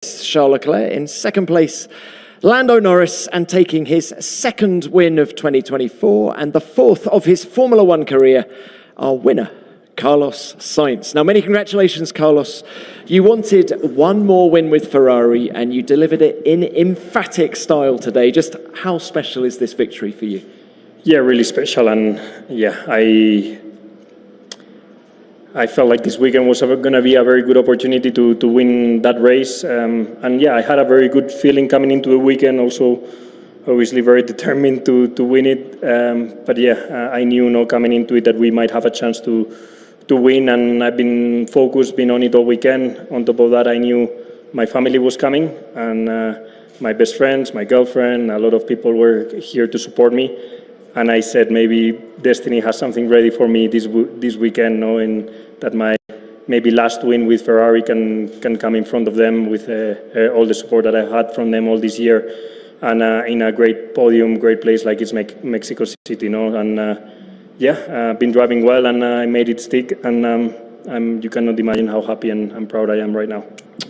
Charles Leclerc in second place, Lando Norris, and taking his second win of 2024 and the fourth of his Formula One career, our winner, Carlos Sainz. Now, many congratulations, Carlos. You wanted one more win with Ferrari and you delivered it in emphatic style today. Just how special is this victory for you? Yeah, really special. And yeah, I felt like this weekend was going to be a very good opportunity to win that race. And yeah, I had a very good feeling coming into the weekend. Also, obviously very determined to win it. But yeah, I knew coming into it that we might have a chance to win. And I've been focused, been on it all weekend. On top of that, I knew my family was coming. And my best friends, my girlfriend, a lot of people were here to support me. And I said, maybe destiny has something ready for me this weekend, knowing that my maybe last win with Ferrari can come in front of them with all the support that I had from them all this year, and in a great podium, great place like it's Mexico City, And yeah, been driving well, and I made it stick, and you cannot imagine how happy and proud I am right now.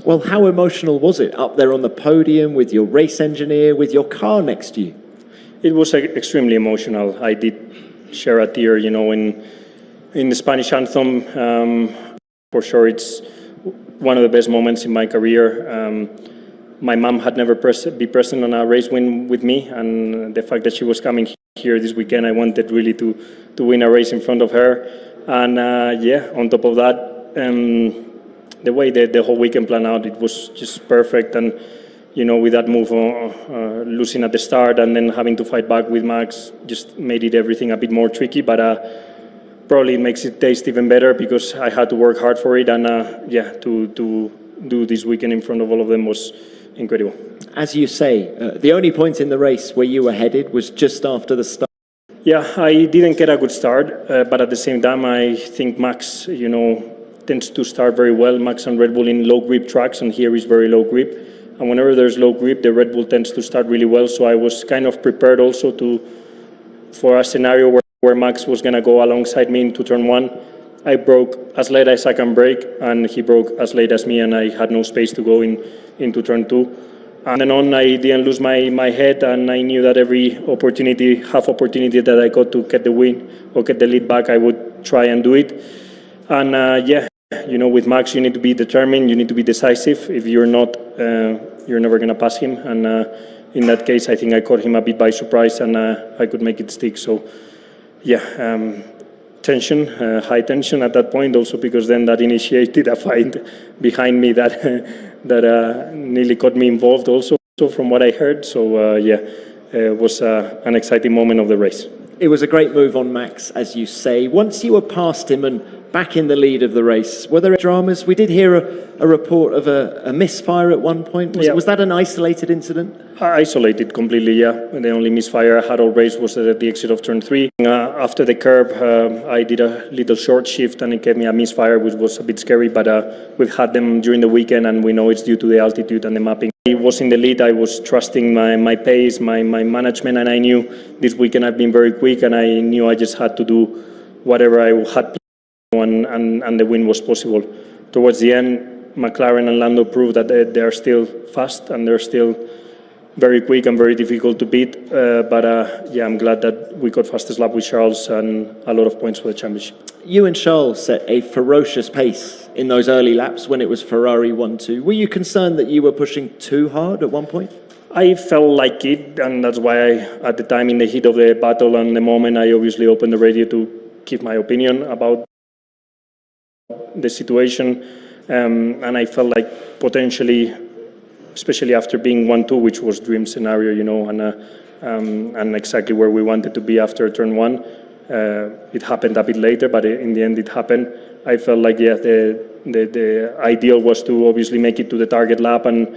Well, how emotional was it up there on the podium with your race engineer, with your car next to you? It was extremely emotional. I did share a tear, in the Spanish anthem. For sure, it's one of the best moments in my career. My mom had never been present on a race win with me, and the fact that she was coming here this weekend, I wanted really to win a race in front of her. And yeah, on top of that, the way the whole weekend planned out, it was just perfect. And with that move, losing at the start and then having to fight back with Max just made it everything a bit more tricky, but probably it makes it taste even better because I had to work hard for it, and yeah, to do this weekend in front of all of them was incredible. As you say, the only point in the race where you were headed was just after the start. Yeah, I didn't get a good start, but at the same time, I think Max, tends to start very well. Max and Red Bull in low grip tracks, and here is very low grip. And whenever there's low grip, the Red Bull tends to start really well. So I was kind of prepared also for a scenario where Max was going to go alongside me into turn one. I broke as late as I can brake, and he broke as late as me, and I had no space to go into turn two. And then on, I didn't lose my head, and I knew that every half opportunity that I got to get the win or get the lead back, I would try and do it. And yeah. With Max, you need to be determined, you need to be decisive. If you're not, you're never going to pass him. And in that case, I think I caught him a bit by surprise, and I could make it stick. So, yeah, tension, high tension at that point, also because then that initiated a fight behind me that nearly got me involved also from what I heard. So, yeah, it was an exciting moment of the race. It was a great move on Max, as you say. Once you were past him and back in the lead of the race, were there dramas? We did hear a report of a misfire at one point. Was that an isolated incident? Isolated completely, yeah. The only misfire I had all race was at the exit of turn 3. After the curb, I did a little short shift and it gave me a misfire, which was a bit scary, but we've had them during the weekend and we know it's due to the altitude and the mapping. I was in the lead, I was trusting my pace, my management, and I knew this weekend I've been very quick, and I knew I just had to do whatever I had planned, and the win was possible. Towards the end, McLaren and Lando proved that they are still fast and they're still very quick and very difficult to beat. But yeah, I'm glad that we got fastest lap with Charles and a lot of points for the championship. You and Charles set a ferocious pace in those early laps when it was Ferrari 1-2. Were you concerned that you were pushing too hard at one point? I felt like it, and that's why at the time, in the heat of the battle and the moment, I obviously opened the radio to give my opinion about the situation. And I felt like potentially, especially after being 1-2, which was dream scenario, and exactly where we wanted to be after turn 1. It happened a bit later, but in the end it happened. I felt like, yeah, the ideal was to obviously make it to the target lap and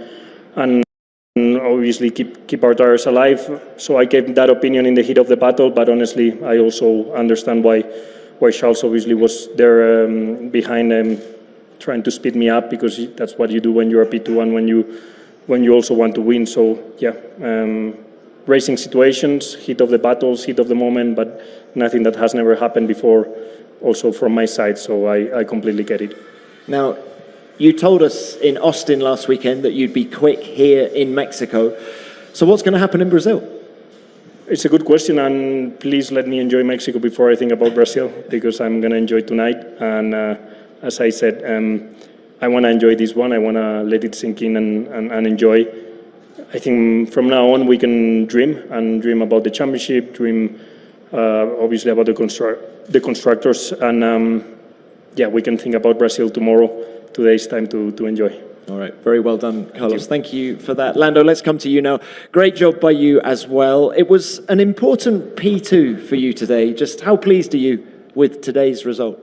obviously keep our tires alive. So I gave that opinion in the heat of the battle, but honestly, I also understand why Charles obviously was there behind trying to speed me up, because that's what you do when you're a P2 and when you also want to win. So yeah, racing situations, heat of the battles, heat of the moment, but nothing that has never happened before also from my side, so I completely get it. Now, You told us in Austin last weekend that you'd be quick here in Mexico. So what's going to happen in Brazil? It's a good question, and please let me enjoy Mexico before I think about Brazil, because I'm going to enjoy tonight. And as I said, I want to enjoy this one. I want to let it sink in and enjoy. I think from now on we can dream about the championship, dream obviously about the constructors, and we can think about Brazil tomorrow. Today's time to enjoy. All right, very well done, Carlos. Thank you for that. Lando, let's come to you now. Great job by you as well. It was an important P2 for you today. Just how pleased are you with today's result?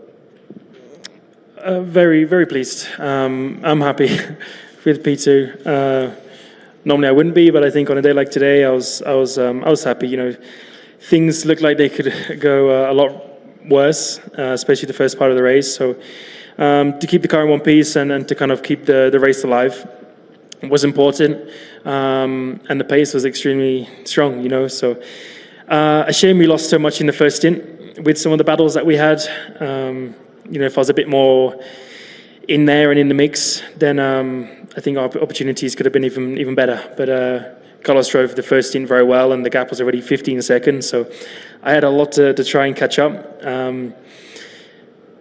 Very, very pleased. I'm happy with P2. Normally I wouldn't be, but I think on a day like today, I was happy. You know, things looked like they could go a lot worse, especially the first part of the race. So. To keep the car in one piece and to kind of keep the race alive was important, and the pace was extremely strong, you know. So a shame we lost so much in the first stint with some of the battles that we had. You know, if I was a bit more in there and in the mix, then I think our opportunities could have been even better. But Carlos drove the first stint very well, and the gap was already 15 seconds, so I had a lot to try and catch up.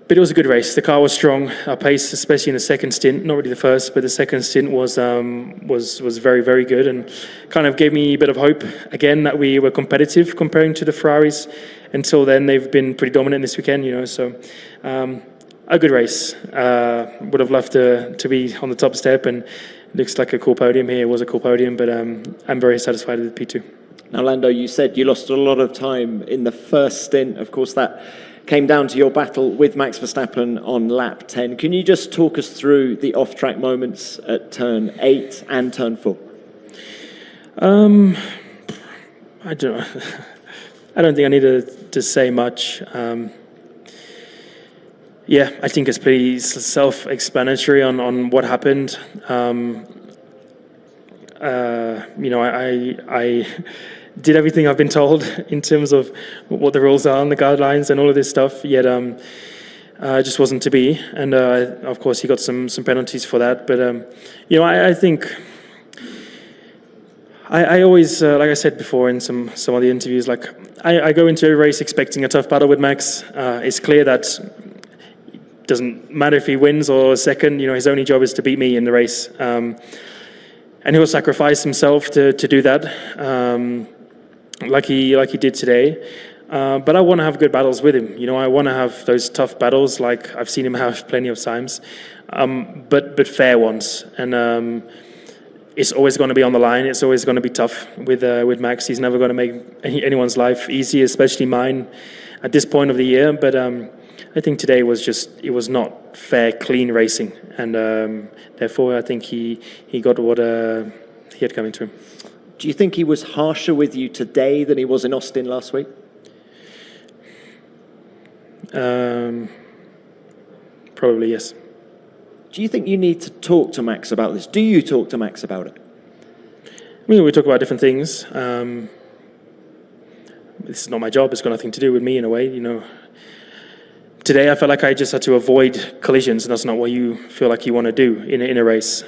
But it was a good race. The car was strong. Our pace, especially in the second stint, not really the first, but the second stint was very, very good, and kind of gave me a bit of hope again that we were competitive comparing to the Ferraris. Until then, they've been pretty dominant this weekend, you know. So a good race. Would have loved to be on the top step, and it looks like a cool podium here. It was a cool podium, but I'm very satisfied with P2. Now, Lando, you said you lost a lot of time in the first stint. Of course, that came down to your battle with Max Verstappen on lap 10. Can you just talk us through the off-track moments at turn 8 and turn 4? I don't think I need to say much. I think it's pretty self-explanatory on what happened. You know, I did everything I've been told in terms of what the rules are and the guidelines and all of this stuff, yet it just wasn't to be. And of course, he got some penalties for that. But, you know, I think I always, like I said before in some of the interviews, like I go into a race expecting a tough battle with Max. It's clear that it doesn't matter if he wins or second, you know, his only job is to beat me in the race. And he'll sacrifice himself to do that. Like he did today, but I want to have good battles with him. You know, I want to have those tough battles like I've seen him have plenty of times, but fair ones. And it's always going to be on the line. It's always going to be tough with Max. He's never going to make anyone's life easy, especially mine, at this point of the year. But I think today it was not fair, clean racing, and therefore I think he got what he had coming to him. Do you think he was harsher with you today than he was in Austin last week? Probably, yes. Do you think you need to talk to Max about this? Do you talk to Max about it? I mean, we talk about different things. This is not my job. It's got nothing to do with me in a way, you know. Today I felt like I just had to avoid collisions, and that's not what you feel like you want to do in a race.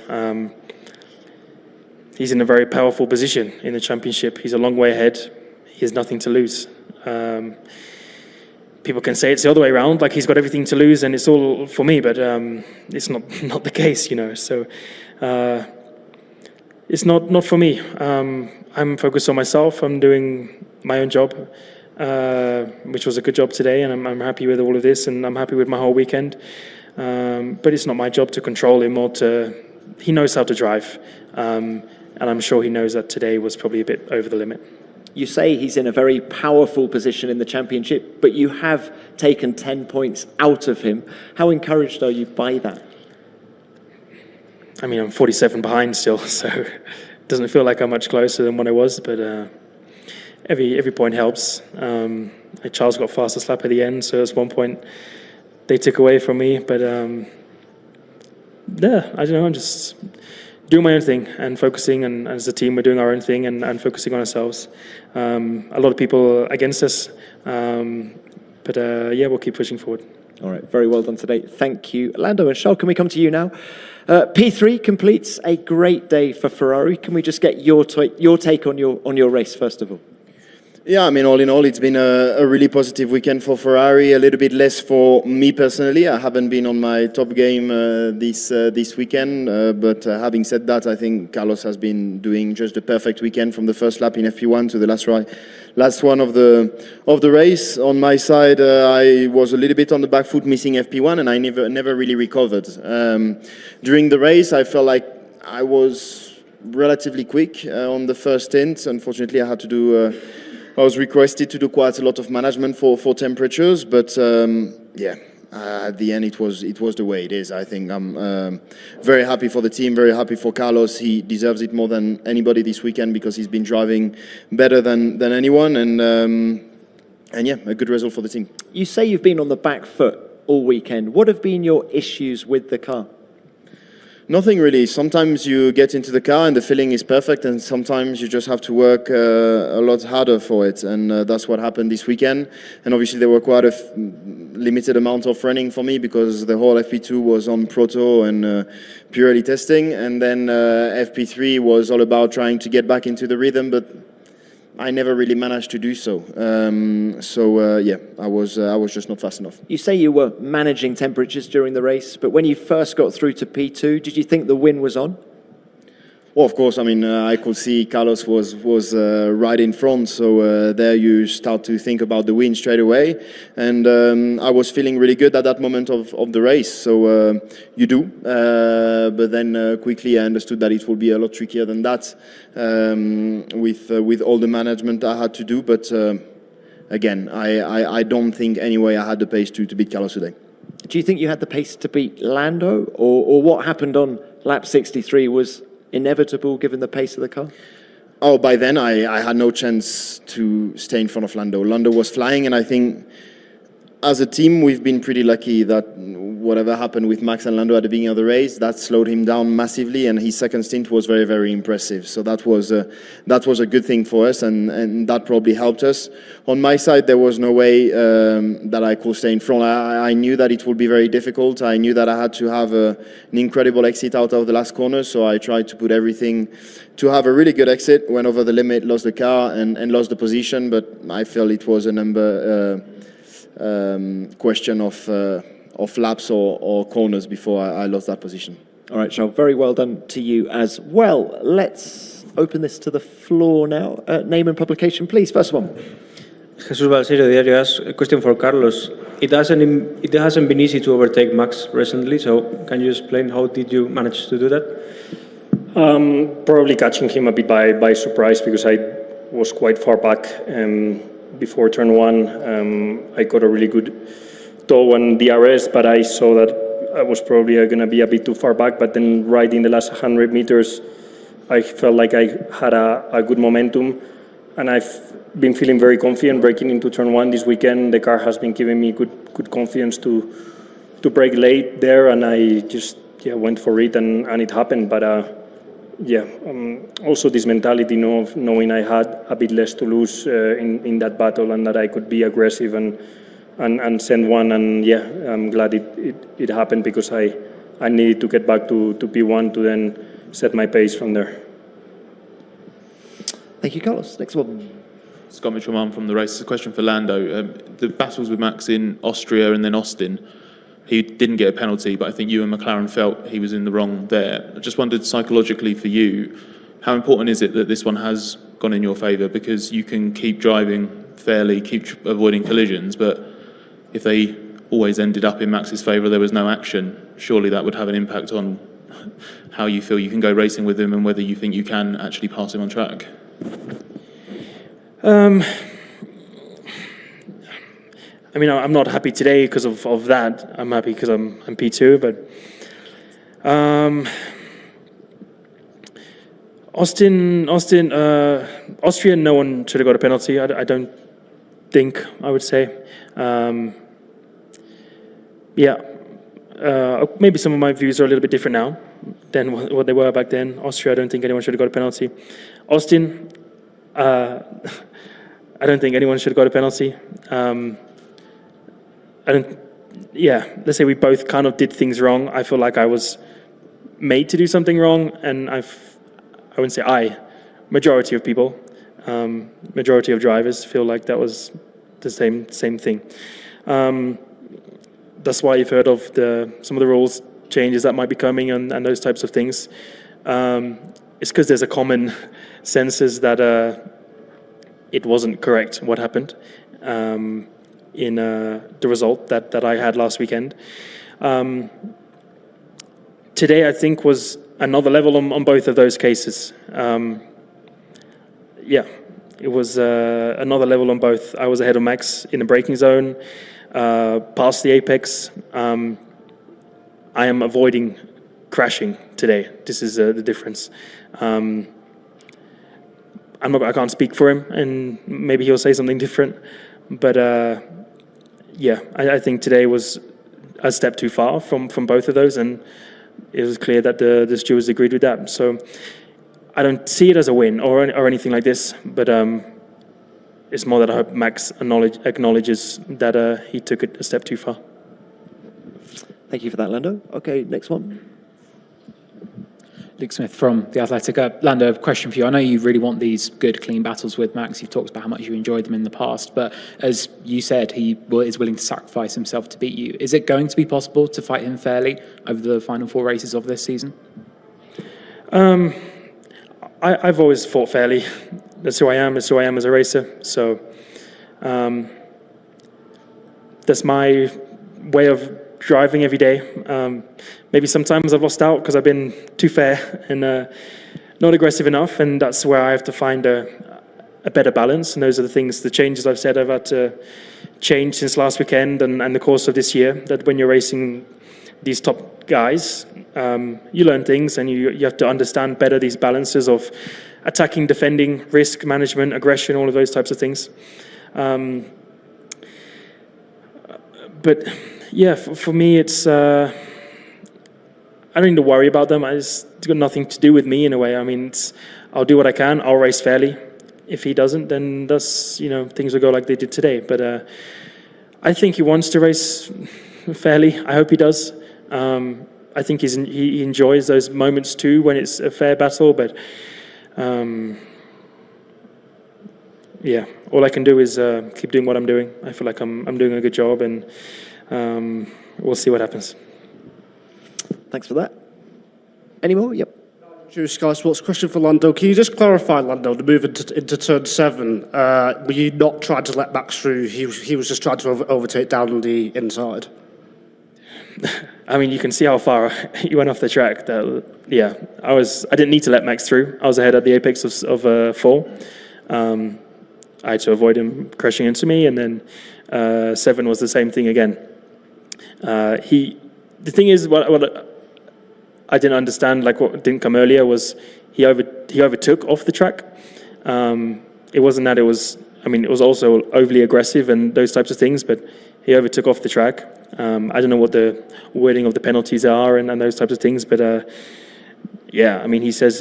He's in a very powerful position in the championship. He's a long way ahead. He has nothing to lose. People can say it's the other way around, like he's got everything to lose and it's all for me, but it's not the case, you know. So it's not for me. I'm focused on myself. I'm doing my own job, which was a good job today, and I'm happy with all of this, and I'm happy with my whole weekend. But it's not my job to control him or to. He knows how to drive. And I'm sure he knows that today was probably a bit over the limit. You say he's in a very powerful position in the championship, but you have taken 10 points out of him. How encouraged are you by that? I mean, I'm 47 behind still, so it doesn't feel like I'm much closer than what I was, but every point helps. Charles got fastest lap at the end, so that's one point they took away from me, but I don't know, I'm just doing my own thing and focusing, and as a team we're doing our own thing and focusing on ourselves. A lot of people against us, but we'll keep pushing forward. All right, very well done today. Thank you. Lando and Charles, can we come to you now? P3 completes a great day for Ferrari. Can we just get your take on your race, first of all? Yeah, I mean, all in all, it's been a really positive weekend for Ferrari. A little bit less for me personally. I haven't been on my top game this weekend. But having said that, I think Carlos has been doing just the perfect weekend from the first lap in FP1 to the last one of the race. On my side, I was a little bit on the back foot, missing FP1, and I never really recovered. During the race, I felt like I was relatively quick on the first stint. Unfortunately, I was requested to do quite a lot of management for temperatures, but at the end it was the way it is. I think I'm very happy for the team, very happy for Carlos. He deserves it more than anybody this weekend because he's been driving better than anyone, and yeah, a good result for the team. You say you've been on the back foot all weekend. What have been your issues with the car? Nothing really. Sometimes you get into the car and the feeling is perfect, and sometimes you just have to work a lot harder for it, and that's what happened this weekend. And obviously there were quite a limited amount of running for me because the whole FP2 was on proto and purely testing, and then FP3 was all about trying to get back into the rhythm, but I never really managed to do so. Yeah, I was just not fast enough. You say you were managing temperatures during the race, but when you first got through to P2, did you think the win was on? Well, of course. I mean, I could see Carlos was right in front, so there you start to think about the win straight away. And I was feeling really good at that moment of the race, so you do. But then quickly I understood that it would be a lot trickier than that with all the management I had to do. But again, I don't think anyway I had the pace to beat Carlos today. Do you think you had the pace to beat Lando, or what happened on lap 63 was inevitable given the pace of the car? Oh, by then I had no chance to stay in front of Lando. Lando was flying, and I think as a team we've been pretty lucky that whatever happened with Max and Lando at the beginning of the race, that slowed him down massively, and his second stint was very, very impressive. So that was a good thing for us, and that probably helped us. On my side, there was no way that I could stay in front. I knew that it would be very difficult. I knew that I had to have an incredible exit out of the last corner, so I tried to put everything to have a really good exit, went over the limit, lost the car, and lost the position, but I felt it was a number question of laps or corners before I lost that position. All right, Charles, very well done to you as well. Let's open this to the floor now. Name and publication, please. First one. Jesús Balseiro, Diario As. A question for Carlos. It hasn't been easy to overtake Max recently, so can you explain how did you manage to do that? Probably catching him a bit by surprise because I was quite far back before turn one. I got a really good toe on DRS, but I saw that I was probably going to be a bit too far back. But then right in the last 100 meters, I felt like I had a good momentum, and I've been feeling very confident breaking into turn one this weekend. The car has been giving me good confidence to brake late there, and I just went for it, and it happened. But also this mentality, of knowing I had a bit less to lose in that battle, and that I could be aggressive and send one. And I'm glad it happened because I needed to get back to P1 to then set my pace from there. Thank you, Carlos. Next one. Scott Mitchell-Mann from the race. A question for Lando. The battles with Max in Austria and then Austin, he didn't get a penalty, but I think you and McLaren felt he was in the wrong there. I just wondered psychologically for you, how important is it that this one has gone in your favour? Because you can keep driving fairly, keep avoiding collisions, but if they always ended up in Max's favour, there was no action, surely that would have an impact on how you feel you can go racing with him and whether you think you can actually pass him on track. I mean, I'm not happy today because of that. I'm happy because I'm P2, but Austria, no one should have got a penalty. I don't think, I would say. Maybe some of my views are a little bit different now than what they were back then. Austria, I don't think anyone should have got a penalty. Austin, I don't think anyone should have got a penalty. I don't let's say we both kind of did things wrong. I feel like I was made to do something wrong, and I wouldn't say majority of people, majority of drivers feel like that was the same thing. That's why you've heard of some of the rules changes that might be coming and those types of things. It's because there's a common sensus that it wasn't correct what happened in the result that I had last weekend. Today, I think, was another level on both of those cases. It was another level on both. I was ahead of Max in the braking zone, past the apex. I am avoiding crashing today. This is the difference. I can't speak for him, and maybe he'll say something different. But I think today was a step too far from both of those, and it was clear that the stewards agreed with that. So I don't see it as a win or anything like this, but it's more that I hope Max acknowledges that he took it a step too far. Thank you for that, Lando. Okay, next one. Luke Smith from The Athletic. Lando, a question for you. I know you really want these good, clean battles with Max. You've talked about how much you enjoyed them in the past, but as you said, he is willing to sacrifice himself to beat you. Is it going to be possible to fight him fairly over the final 4 races of this season? I've always fought fairly. That's who I am. That's who I am as a racer. So that's my way of driving every day. Maybe sometimes I've lost out because I've been too fair and not aggressive enough, and that's where I have to find a better balance. And those are the changes I've said I've had to change since last weekend and the course of this year, that when you're racing these top guys, you learn things, and you have to understand better these balances of attacking, defending, risk management, aggression, all of those types of things. But yeah, for me, it's I don't need to worry about them. It's got nothing to do with me in a way. I mean, I'll do what I can. I'll race fairly. If he doesn't, then things will go like they did today. But I think he wants to race fairly. I hope he does. I think he enjoys those moments too when it's a fair battle. But all I can do is keep doing what I'm doing. I feel like I'm doing a good job, and we'll see what happens. Thanks for that. Any more? Yep. Sky Sports. Question for Lando. Can you just clarify, Lando, the move into turn 7? Were you not trying to let Max through? He was just trying to overtake down on the inside. I mean, you can see how far he went off the track. I didn't need to let Max through. I was ahead at the apex of 4. I had to avoid him crashing into me, and then 7 was the same thing again. The thing is, what I didn't understand, like what didn't come earlier, was he overtook off the track. It wasn't that it was also overly aggressive and those types of things, but he overtook off the track. I don't know what the wording of the penalties are and those types of things, but he says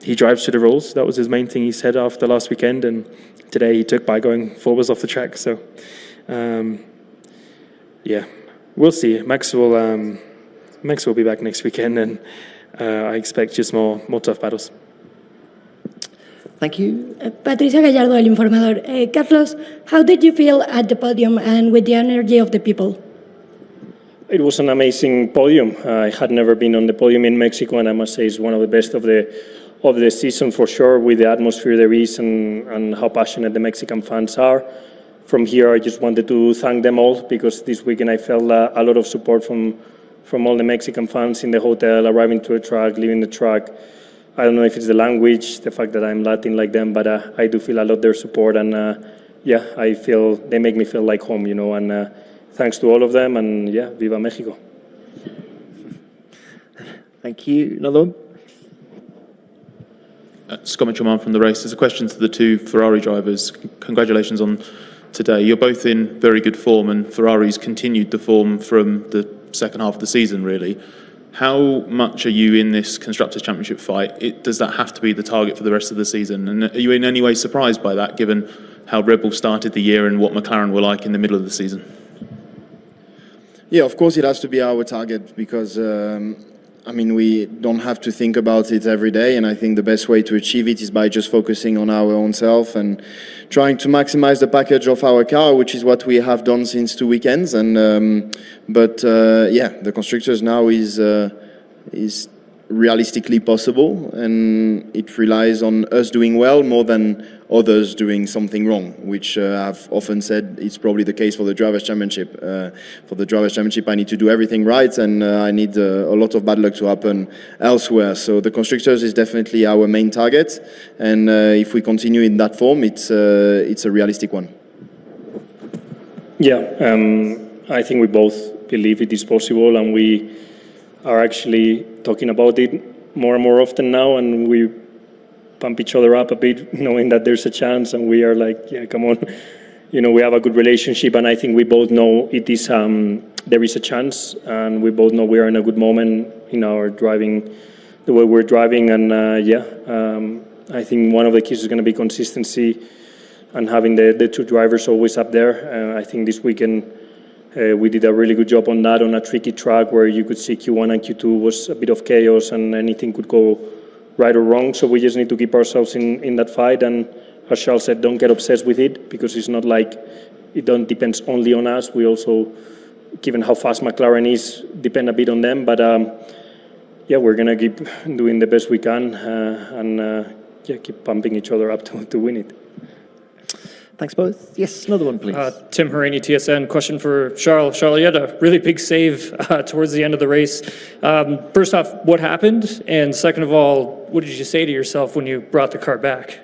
he drives to the rules. That was his main thing he said after last weekend, and today he took by going forwards off the track. So, we'll see. Max will be back next weekend, and I expect just more tough battles. Thank you. Patricia Gallardo, El Informador. Carlos, how did you feel at the podium and with the energy of the people? It was an amazing podium. I had never been on the podium in Mexico, and I must say it's one of the best of the season for sure, with the atmosphere there is and how passionate the Mexican fans are. From here, I just wanted to thank them all, because this weekend I felt a lot of support from all the Mexican fans in the hotel, arriving to the track, leaving the track. I don't know if it's the language, the fact that I'm Latin like them, but I do feel a lot their support, and I feel they make me feel like home, and thanks to all of them, and Viva Mexico. Thank you. Another one? Scott Mitchell from the race. There's a question to the two Ferrari drivers. Congratulations on today. You're both in very good form, and Ferrari's continued the form from the second half of the season, really. How much are you in this Constructors' Championship fight? Does that have to be the target for the rest of the season? And are you in any way surprised by that, given how Red Bull started the year and what McLaren were like in the middle of the season? Yeah, of course it has to be our target because, I mean, we don't have to think about it every day, and I think the best way to achieve it is by just focusing on our own self and trying to maximize the package of our car, which is what we have done since 2 weekends. And yeah, the constructors now is realistically possible, and it relies on us doing well more than others doing something wrong, which I've often said it's probably the case for the Drivers' Championship. For the Drivers' Championship, I need to do everything right, and I need a lot of bad luck to happen elsewhere. So the constructors is definitely our main target, and if we continue in that form, it's a realistic one. Yeah, I think we both believe it is possible, and we are actually talking about it more and more often now, and we pump each other up a bit, knowing that there's a chance, and we are like, yeah, come on. You know, we have a good relationship, and I think we both know it is there is a chance, and we both know we are in a good moment in our driving, the way we're driving, and I think one of the keys is going to be consistency and having the two drivers always up there. I think this weekend we did a really good job on that, on a tricky track where you could see Q1 and Q2 was a bit of chaos and anything could go right or wrong. So we just need to keep ourselves in that fight. And as Charles said, don't get obsessed with it, because it's not like it depends only on us. We also, given how fast McLaren is, depend a bit on them. But yeah, we're going to keep doing the best we can and keep pumping each other up to win it. Thanks both. Yes, another one, please. Tim Harini, TSN. Question for Charles. Charles, you had a really big save towards the end of the race. First off, what happened? And second of all, what did you say to yourself when you brought the car back?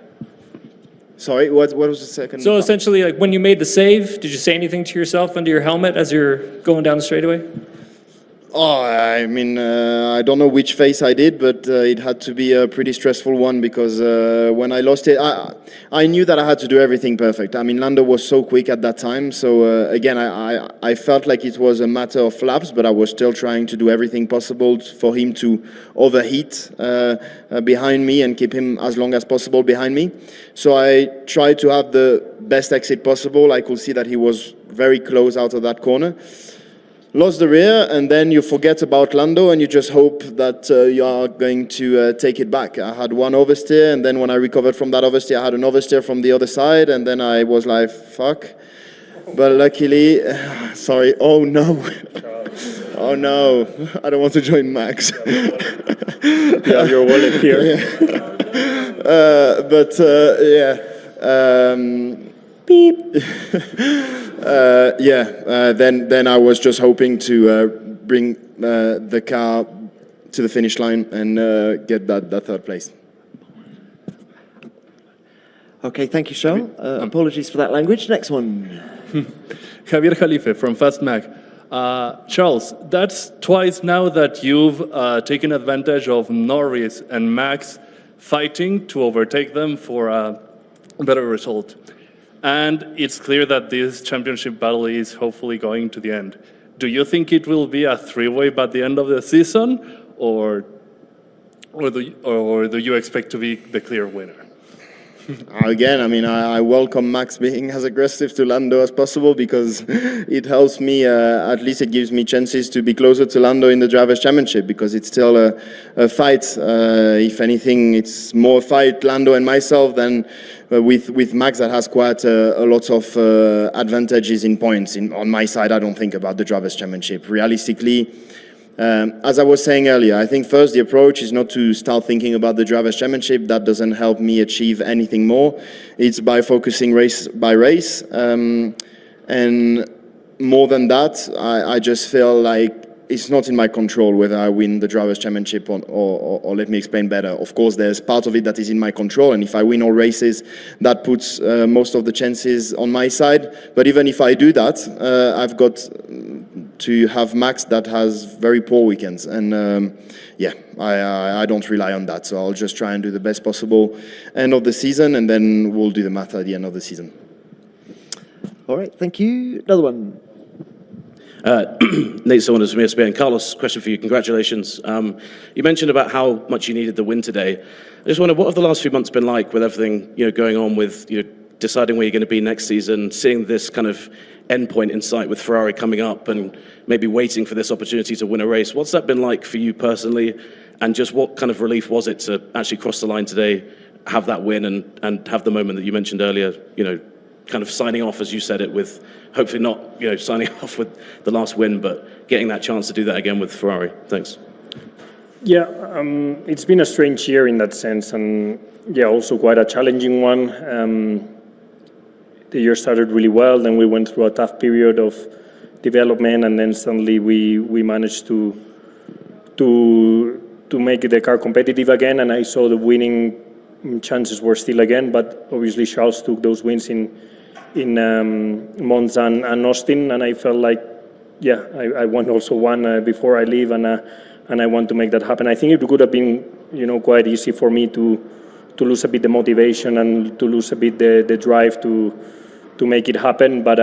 Sorry, what was the second? So essentially, like when you made the save, did you say anything to yourself under your helmet as you're going down the straightaway? Oh, I mean, I don't know which face I did, but it had to be a pretty stressful one, because when I lost it, I knew that I had to do everything perfect. I mean, Lando was so quick at that time, so again, I felt like it was a matter of laps, but I was still trying to do everything possible for him to overheat behind me and keep him as long as possible behind me. So I tried to have the best exit possible. I could see that he was very close out of that corner. Lost the rear, and then you forget about Lando, and you just hope that you are going to take it back. I had one oversteer, and then when I recovered from that oversteer, I had an oversteer from the other side, and then I was like, fuck. But luckily, sorry, oh no. Oh no, I don't want to join Max. You have your wallet here. Beep. Then I was just hoping to bring the car to the finish line and get that third place. Okay, thank you, Charles. Apologies for that language. Next one. Javier Jalife from Fast Mag. Charles, that's twice now that you've taken advantage of Norris and Max fighting to overtake them for a better result. And it's clear that this championship battle is hopefully going to the end. Do you think it will be a three-way by the end of the season, or do you expect to be the clear winner? Again, I mean, I welcome Max being as aggressive to Lando as possible, because it helps me, at least it gives me chances to be closer to Lando in the Drivers' Championship, because it's still a fight. If anything, it's more fight, Lando and myself, than with Max, that has quite a lot of advantages in points. On my side, I don't think about the Drivers' Championship. Realistically, as I was saying earlier, I think first the approach is not to start thinking about the Drivers' Championship. That doesn't help me achieve anything more. It's by focusing race by race. And more than that, I just feel like it's not in my control whether I win the Drivers' Championship or let me explain better. Of course, there's part of it that is in my control, and if I win all races, that puts most of the chances on my side. But even if I do that, I've got to have Max that has very poor weekends, and I don't rely on that. So I'll just try and do the best possible end of the season, and then we'll do the math at the end of the season. All right, thank you. Another one. Nate Saunders from ESPN. Carlos, question for you. Congratulations. You mentioned about how much you needed the win today. I just wonder, what have the last few months been like with everything going on with deciding where you're going to be next season, seeing this kind of endpoint in sight with Ferrari coming up and maybe waiting for this opportunity to win a race. What's that been like for you personally? And just what kind of relief was it to actually cross the line today, have that win and have the moment that you mentioned earlier, kind of signing off, as you said it, with hopefully not, signing off with the last win, but getting that chance to do that again with Ferrari. Thanks. Yeah, it's been a strange year in that sense, and also quite a challenging one. The year started really well, then we went through a tough period of development, and then suddenly we managed to make the car competitive again, and I saw the winning chances were still again, but obviously Charles took those wins in Monza and Austin, and I felt like, I won also one before I leave, and I want to make that happen. I think it could have been, quite easy for me to lose a bit the motivation and to lose a bit the drive to make it happen, but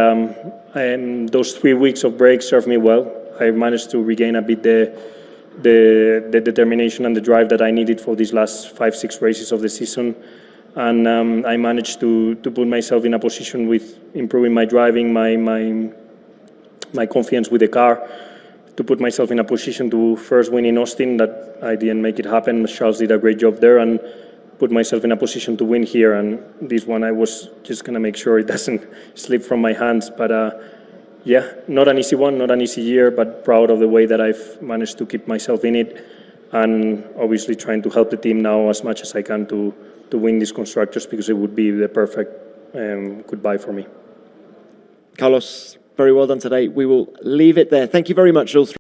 those 3 weeks of break served me well. I managed to regain a bit the determination and the drive that I needed for these last 5-6 races of the season, and I managed to put myself in a position with improving my driving, my confidence with the car, to put myself in a position to first win in Austin. That I didn't make it happen. Charles did a great job there, and put myself in a position to win here. And this one, I was just going to make sure it doesn't slip from my hands. But not an easy one, not an easy year, but proud of the way that I've managed to keep myself in it, and obviously trying to help the team now as much as I can to win these constructors, because it would be the perfect goodbye for me. Carlos, very well done today. We will leave it there. Thank you very much, all three.